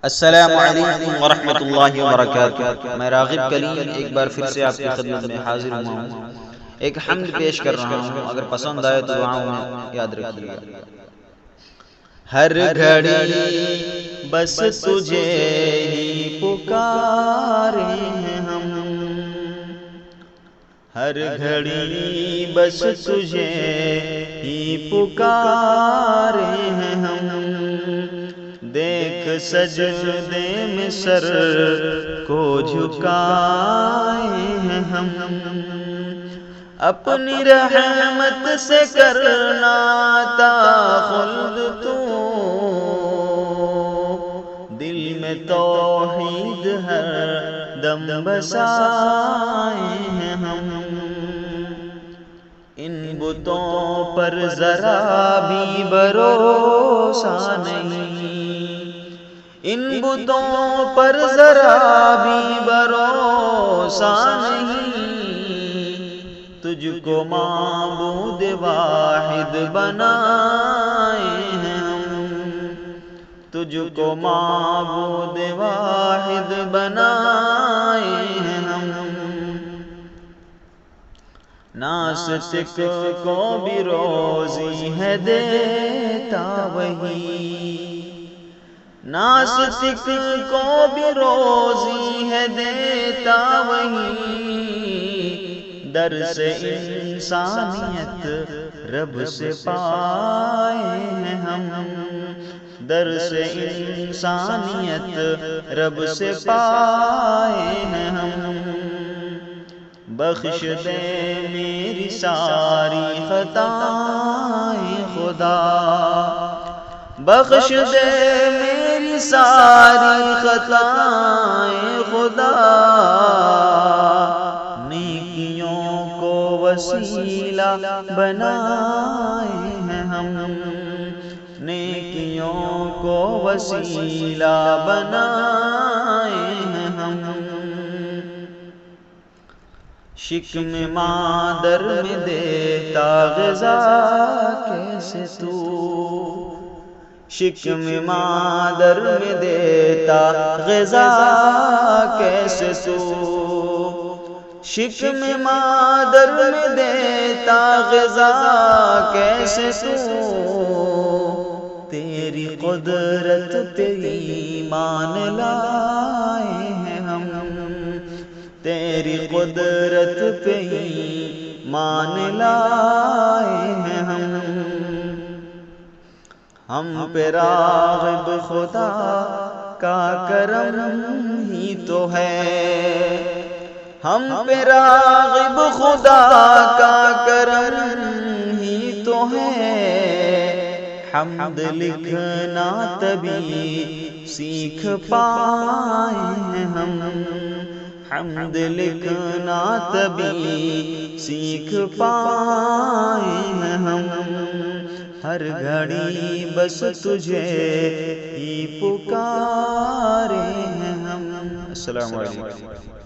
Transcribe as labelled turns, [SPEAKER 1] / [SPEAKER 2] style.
[SPEAKER 1] السلام علیکم ورحمۃ اللہ وبرکاتہ۔ میں راغب کلیم ایک بار پھر سے آپ کی خدمت میں حاضر ہوا ہوں۔ ایک حمد پیش کر رہا ہوں، اگر پسند آئے تو دعاؤں میں یاد رکھیے گا۔ ہر گھڑی بس تجھے ہی پکارے ہیں ہم، ہر گھڑی بس تجھے ہی پکارے ہیں ہم، دیکھ سجدے میں سر کو جھکائے ہیں ہم، اپنی رحمت سے کرنا تا خلد تو، دل میں توحید ہر دم بسائے ہیں ہم، ان بتوں پر ذرا بھی بھروسہ نہیں، ان بتوں پر ذرا بھی بھروسہ نہیں، تجھ کو معبود واحد بنائے ہیں ہم، تجھ کو معبود واحد بنائے ہیں ہم، ناستک کو بھی روزی ہے دیتا وہی، ناستک کو بھی روزی ہے دیتا وہی، درس انسانیت رب سے پائے ہیں ہم، درس انسانیت رب سے پائے ہیں ہم، بخش دے میری ساری خطائیں خدا، بخش دے میری ساری خطائیں خدا، نیکیوں کو وسیلہ بنائے ہیں ہم، نیکیوں کو وسیلہ بنائے ہیں ہم، شکم مادر میں دیتا غذا کیسے تو، شکم مادر میں دیتا غذا کیسے تو، شکم مادر میں دیتا غذا کیسے تو، تیری قدرت پہ ایمان لائے ہیں ہم، تیری قدرت پہ ایمان لائے ہیں ہم پہ راغب خدا کا کرم ہی تو ہے، ہم پہ راغب خدا کا کرم ہی تو ہے، حمد لکھنا تبھی سیکھ پائے ہیں ہم، حمد لکھنا تبھی سیکھ پائے ہیں ہم، ہر گھڑی بس تجھے ہی پکارے ہیں ہم۔ السلام علیکم۔